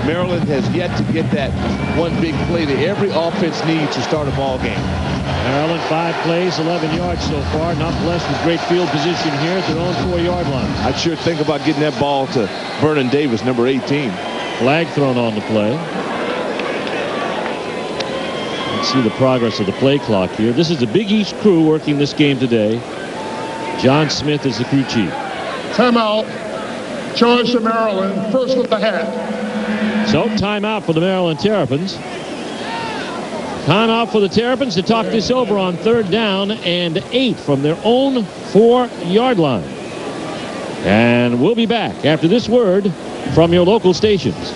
Maryland has yet to get that one big play that every offense needs to start a ball game. Maryland 5 plays, 11 yards so far. Not blessed with great field position here at their own 4-yard line. I'd sure think about getting that ball to Vernon Davis, number 18. Flag thrown on the play. Let's see the progress of the play clock here. This is the Big East crew working this game today. John Smith is the crew chief. Timeout. Choice of Maryland, first with the hat. So timeout for the Maryland Terrapins. Timeout for the Terrapins to talk this over on 3rd down and 8 from their own 4-yard line. And we'll be back after this word from your local stations.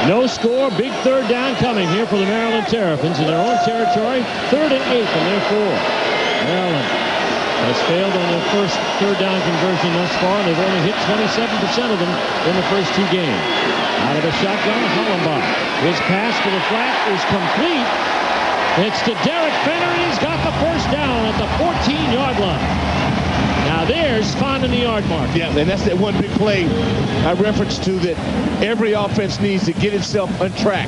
No score, big 3rd down coming here for the Maryland Terrapins in their own territory. 3rd and 8 from their 4. Maryland has failed on their first 3rd down conversion thus far, and they've only hit 27% of them in the first 2 games. Out of the shotgun, Hollenbach. His pass to the flat is complete. It's to Derek Fenner, and he's got the first down at the 14-yard line. Now there's finding the yard mark. Yeah, and that's that one big play I referenced to that every offense needs to get itself on track,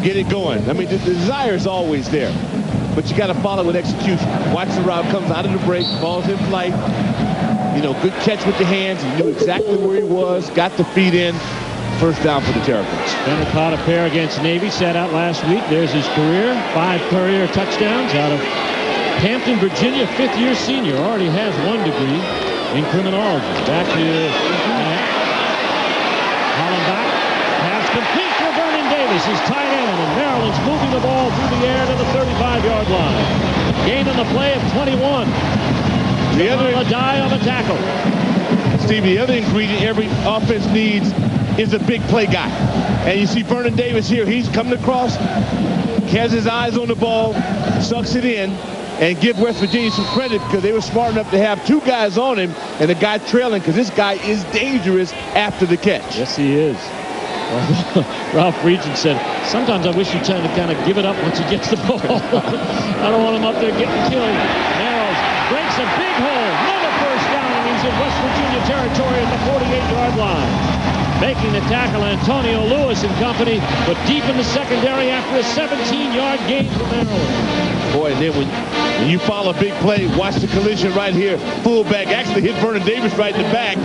get it going. I mean, the desire is always there, but you got to follow with execution. Watch the route, comes out of the break, ball's in flight. You know, good catch with the hands. He knew exactly where he was, got the feet in. First down for the Terrapins. Fenner caught a pair against Navy, sat out last week. There's his career, 5 career touchdowns out of Hampton, Virginia, 5th-year senior. Already has 1 degree in criminology. Back to Hollenbach. Pass complete for Vernon Davis, his tight end. And Maryland's moving the ball through the air to the 35-yard line. Gain on the play of 21. The other die on the tackle. Steve, the other ingredient every offense needs is a big play guy. And you see Vernon Davis here. He's coming across, has his eyes on the ball, sucks it in, and give West Virginia some credit because they were smart enough to have 2 guys on him and a guy trailing because this guy is dangerous after the catch. Yes, he is. Ralph Regent said, sometimes I wish you'd kind of give it up once he gets the ball. I don't want him up there getting killed. Narrows, breaks a big hole. Another first down, and he's in West Virginia territory at the 48-yard line. Making the tackle, Antonio Lewis and company, but deep in the secondary after a 17-yard gain for Maryland. Boy, and then when you follow a big play, watch the collision right here. Fullback actually hit Vernon Davis right in the back,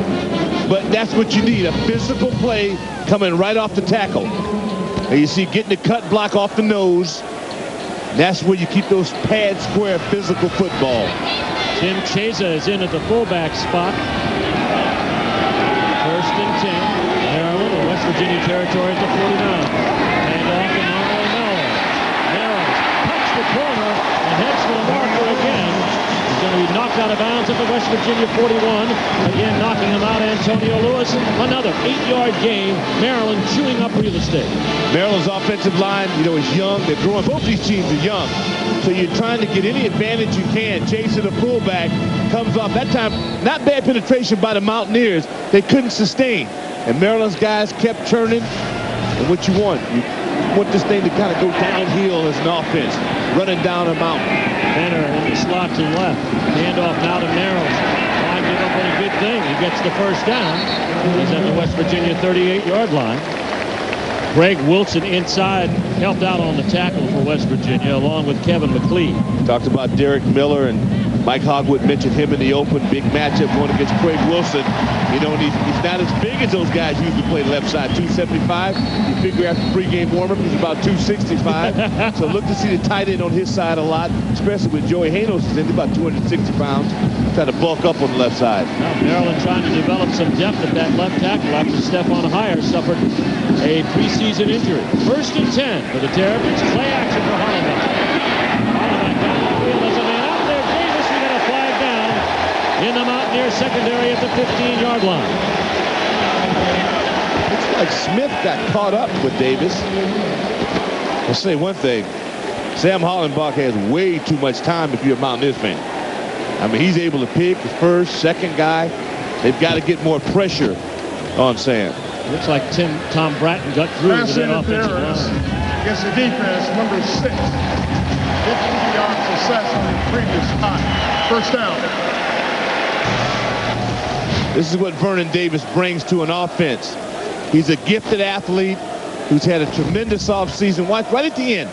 but that's what you need, a physical play coming right off the tackle. And you see getting the cut block off the nose. That's where you keep those pad square physical football. Tim Chesa is in at the fullback spot. 1st and 10. Maryland in West Virginia territory at the 49. And off to Manuel Miller. Maryland punch the corner and heads for the marker again. He's going to be knocked out of bounds at the West Virginia 41. Again, knocking him out, Antonio Lewis. Another 8-yard gain. Maryland chewing up real estate. Maryland's offensive line, you know, is young. They're growing. Both these teams are young. So you're trying to get any advantage you can. Chasing the fullback comes off. That time, not bad penetration by the Mountaineers. They couldn't sustain. And Maryland's guys kept churning. And what you want this thing to kind of go downhill as an offense, running down a mountain. Fenner in the slot to left. Handoff now to Maryland. Trying to give up on a good thing. He gets the first down. He's at the West Virginia 38-yard line. Greg Wilson inside helped out on the tackle for West Virginia along with Kevin McLeod. Talked about Derek Miller, and Mike Hogwood mentioned him in the open. Big matchup going against Craig Wilson. You know, and he's not as big as those guys usually play left side. 275. You figure after pregame warm-up, he's about 265. So look to see the tight end on his side a lot, especially with Joey Hanos is in about 260 pounds. Trying to bulk up on the left side. Now Maryland trying to develop some depth at that left tackle after Stephon Heyer suffered a preseason injury. 1st and 10 for the Terrapins. Play action for Hollenbach. Hollenbach down the field as a man out there. Davis, we got a flag down in the Mountaineer secondary at the 15-yard line. Looks like Smith got caught up with Davis. I'll say one thing. Sam Hollenbach has way too much time if you're a Mountaineers fan. I mean, he's able to pick the first, second guy. They've got to get more pressure on Sam. Looks like Tom Bratton got through to that offensive line. Against the defense, number 6. 52-yard success on the previous time. First down. This is what Vernon Davis brings to an offense. He's a gifted athlete who's had a tremendous offseason. Watch right at the end.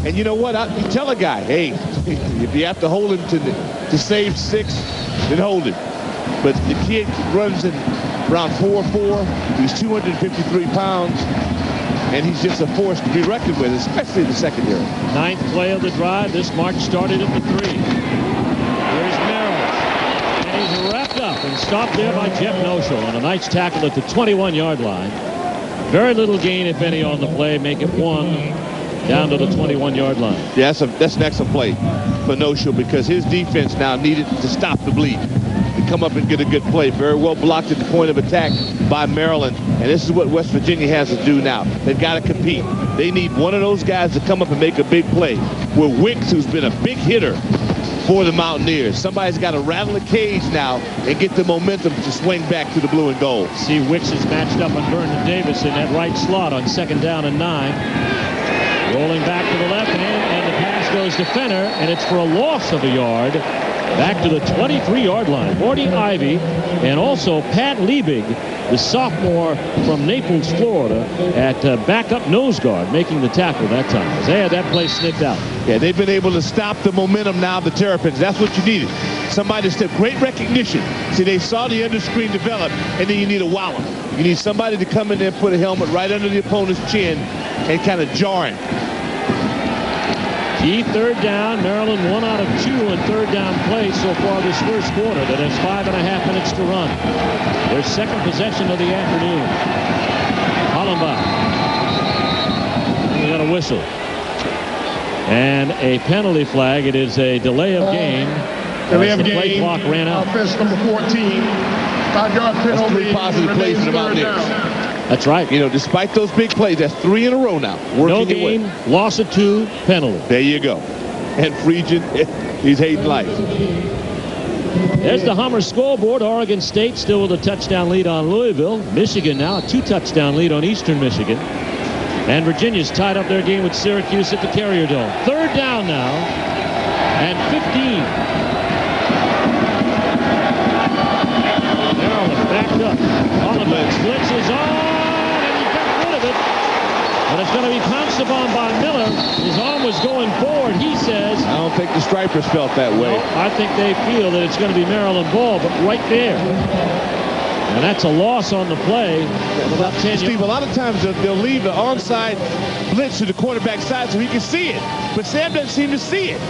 And you know what? You tell a guy, hey, if you have to hold him to save 6, then hold him. But the kid runs in around 4'4". He's 253 pounds. And he's just a force to be reckoned with, especially in the secondary. 9th play of the drive. This march started at the 3. Here's Merrill. And he's wrapped up and stopped there by Jeff Noshel on a nice tackle at the 21-yard line. Very little gain, if any, on the play. Make it 1 down to the 21-yard line. Yeah, that's an excellent play for Noshel because his defense now needed to stop the bleed. To come up and get a good play. Very well blocked at the point of attack by Maryland. And this is what West Virginia has to do now. They've got to compete. They need one of those guys to come up and make a big play. Where Wicks, who's been a big hitter for the Mountaineers. Somebody's got to rattle the cage now and get the momentum to swing back to the blue and gold. See, Wicks is matched up on Vernon Davis in that right slot on 2nd down and 9. Rolling back to the left, and the pass goes to Fenner, and it's for a loss of a yard. Back to the 23-yard line. Morty Ivy and also Pat Liebig, the sophomore from Naples, Florida, at backup nose guard, making the tackle that time. They had that play snipped out. Yeah, they've been able to stop the momentum now of the Terrapins. That's what you needed. Somebody to step. Great recognition. See, they saw the underscreen develop, and then you need a wallop. You need somebody to come in there and put a helmet right under the opponent's chin and kind of jar him. Key 3rd down. Maryland 1 out of 2 in 3rd down plays so far this first quarter. That has 5.5 minutes to run. Their second possession of the afternoon. Hollenbach. We got a whistle. And a penalty flag. It is a delay of game. Delay of the game. play clock ran out. Offense number 14. 5-yard penalty. That's 3 positive plays for the Mountaineers. That's right. You know, despite those big plays, that's 3 in a row now. No game, loss of 2, penalty. There you go. And Friedgen, he's hating life. There's the Hummer scoreboard. Oregon State still with a touchdown lead on Louisville. Michigan now a 2-touchdown lead on Eastern Michigan. And Virginia's tied up their game with Syracuse at the Carrier Dome. 3rd down now and 15. Maryland backed up. Blitz is on. But it's going to be pounced upon by Miller. His arm was going forward, he says. I don't think the Stripers felt that way. No, I think they feel that it's going to be Maryland ball, but right there. And that's a loss on the play. About 10 Steve, a lot of times they'll leave the onside blitz to the quarterback side so he can see it. But Sam doesn't seem to see it.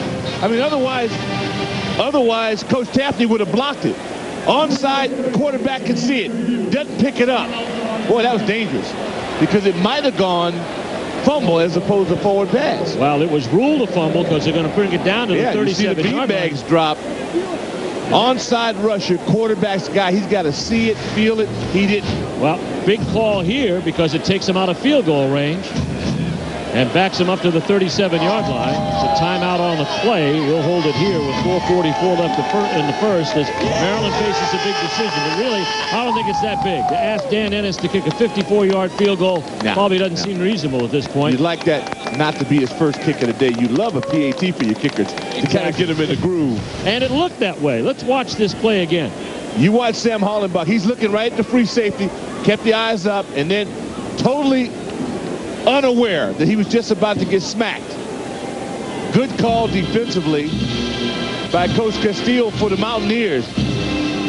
I mean, otherwise, Coach Taffney would have blocked it. Onside, quarterback can see it. Doesn't pick it up. Boy, that was dangerous. Because it might have gone fumble as opposed to forward pass. Well, it was ruled a fumble because they're going to bring it down to the 37-yard line. Beanbags drop. Onside rusher, quarterback's guy. He's got to see it, feel it. He didn't. Well, big call here because it takes him out of field goal range and backs him up to the 37-yard line. It's a timeout on the play. We'll hold it here with 4:44 left in the first as Maryland faces a big decision. But really, I don't think it's that big. To ask Dan Ennis to kick a 54-yard field goal probably doesn't seem reasonable at this point. You'd like that not to be his first kick of the day. You love a PAT for your kickers to kind of get them in the groove. And it looked that way. Let's watch this play again. You watch Sam Hollenbach. He's looking right at the free safety, kept the eyes up, and then totally unaware that he was just about to get smacked. Good call defensively by Coach Castile for the Mountaineers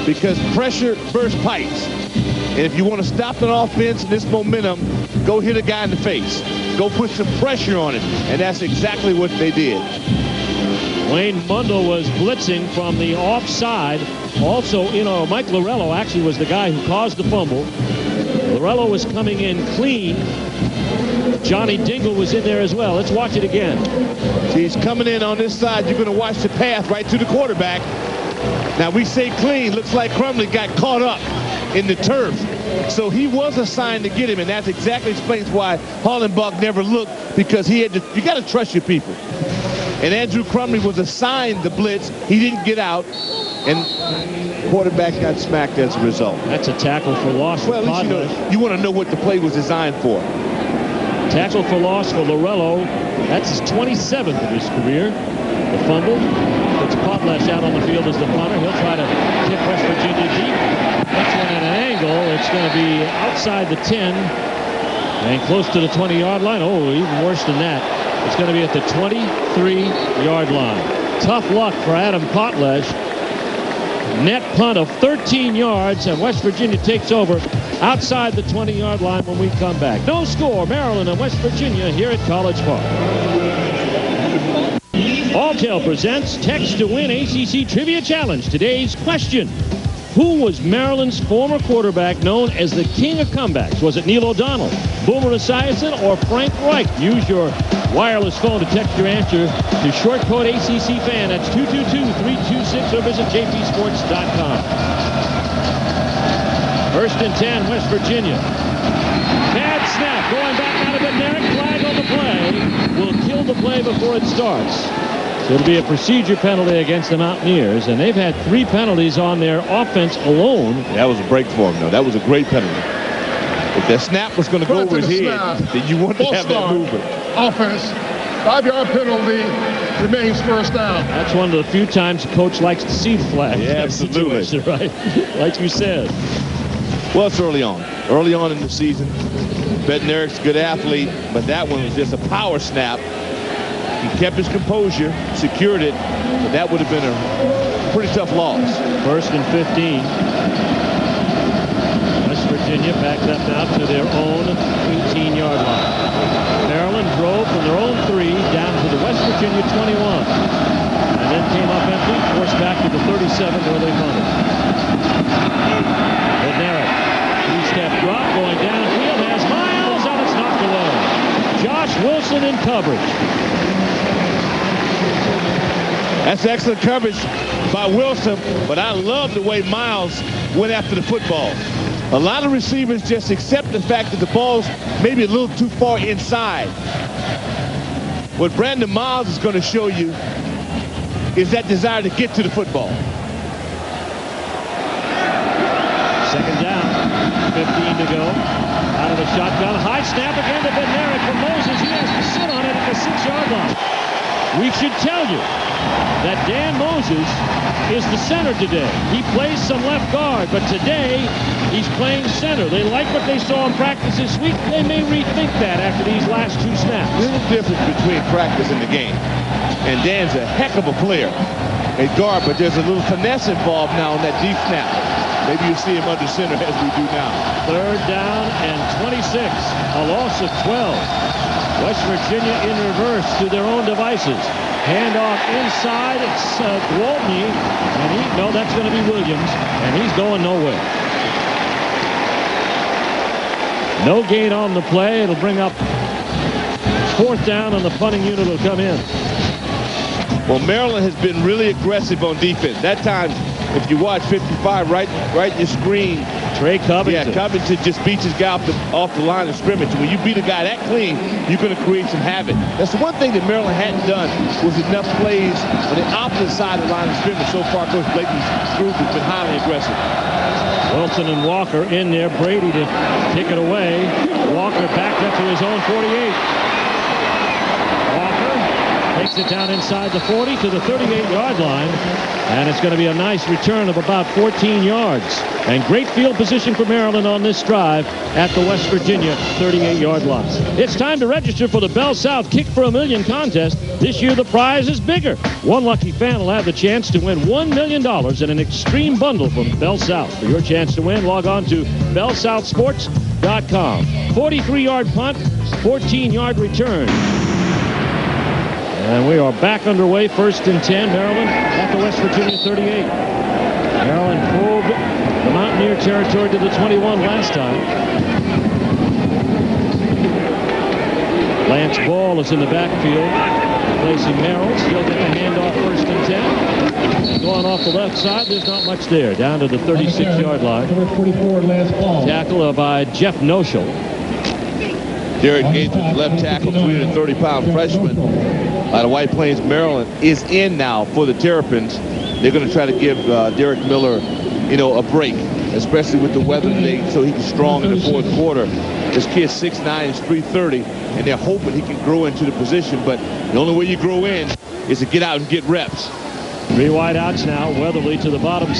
because pressure bursts pipes. And if you want to stop an offense in this momentum, go hit a guy in the face. Go put some pressure on him. And that's exactly what they did. Wayne Mundell was blitzing from the offside. Also, Mike Lorello actually was the guy who caused the fumble. Lorello was coming in clean. Johnny Dingle was in there as well. Let's watch it again. He's coming in on this side. You're going to watch the path right to the quarterback. Now, we say clean. Looks like Crumley got caught up in the turf. So he was assigned to get him, and that exactly explains why Hollenbach never looked, because you got to trust your people. And Andrew Crumley was assigned the blitz. He didn't get out, and quarterback got smacked as a result. That's a tackle for loss. Well, at least you want to know what the play was designed for. Tackle for loss for Lorello. That's his 27th of his career. The fumble. Puts Potlatch out on the field as the punter. He'll try to hit West Virginia deep. Next one at an angle. It's going to be outside the 10 and close to the 20-yard line. Oh, even worse than that. It's going to be at the 23-yard line. Tough luck for Adam Potlatch. Net punt of 13 yards, and West Virginia takes over outside the 20-yard line when we come back. No score, Maryland and West Virginia here at College Park. Alltel presents Text to Win ACC Trivia Challenge. Today's question: who was Maryland's former quarterback known as the king of comebacks? Was it Neil O'Donnell, Boomer Esiason, or Frank Reich? Use your wireless phone to text your answer to short code ACC fan. That's 222-326, or visit jpsports.com. First and 10, West Virginia. Bad snap, going back out of it. Merrick, flag on the play. Will kill the play before it starts. So it'll be a procedure penalty against the Mountaineers, and they've had 3 penalties on their offense alone. That was a break for him, though. That was a great penalty. If that snap was going to go over his head, then you wanted to have that movement. Offense, 5-yard penalty, remains first down. That's one of the few times coach likes to see the flag. Yeah, absolutely. Right? Like you said. Well, it's early on. Early on in the season. Bednarik's a good athlete, but that one was just a power snap. He kept his composure, secured it, but that would have been a pretty tough loss. First and 15. West Virginia backed up now to their own 18-yard line. Maryland drove from their own 3 down to the West Virginia 21. And then came up empty, forced back to the 37 where they punted. Bednarik, 3-step drop going downfield, has Miles, and it's knocked away. Josh Wilson in coverage. That's excellent coverage by Wilson, but I love the way Miles went after the football. A lot of receivers just accept the fact that the ball's maybe a little too far inside. What Brandon Miles is going to show you is that desire to get to the football. Second down, 15 to go. Out of the shotgun, high snap again to Bednarik from Moses. He has to sit on it at the 6-yard line. We should tell you that Dan Moses is the center today. He plays some left guard, but today he's playing center. They like what they saw in practice this week. They may rethink that after these last 2 snaps. There's a difference between practice and the game. And Dan's a heck of a player at guard, but there's a little finesse involved now on that deep snap. Maybe you see him under center as we do now. Third down and 26, a loss of 12. West Virginia in reverse to their own devices. Handoff inside. It's Gwaltney. And no, that's going to be Williams. And he's going nowhere. No gain on the play. It'll bring up 4th down, and the punting unit will come in. Well, Maryland has been really aggressive on defense. That time, if you watch 55 right in your screen, Trey Covington. Yeah, Covington just beats his guy off the line of scrimmage. When you beat a guy that clean, you're going to create some havoc. That's the one thing that Maryland hadn't done was enough plays on the opposite side of the line of scrimmage. So far, Coach Blakeney's group has been highly aggressive. Wilson and Walker in there. Brady to kick it away. Walker backed up to his own 48. Takes it down inside the 40 to the 38-yard line. And it's going to be a nice return of about 14 yards. And great field position for Maryland on this drive at the West Virginia 38-yard line. It's time to register for the Bell South Kick for $1 Million contest. This year the prize is bigger. One lucky fan will have the chance to win $1 million in an extreme bundle from Bell South. For your chance to win, log on to bellsouthsports.com. 43-yard punt, 14-yard return. And we are back underway, 1st and 10, Maryland at the West Virginia 38. Maryland pulled the Mountaineer territory to the 21 last time. Lance Ball is in the backfield, replacing Merrill. Still get the handoff, 1st and 10. Going off the left side, there's not much there. Down to the 36-yard line. Number 44, Lance Ball. Tackle by Jeff Noshel. Derek Gates, left tackle, 330-pound freshman out of White Plains, Maryland, is in now for the Terrapins. They're going to try to give Derek Miller, a break, especially with the weather today, so he can strong in the 4th quarter. This kid's 6'9", is 330, and they're hoping he can grow into the position, but the only way you grow in is to get out and get reps. 3 wideouts now. Weatherly to the bottom.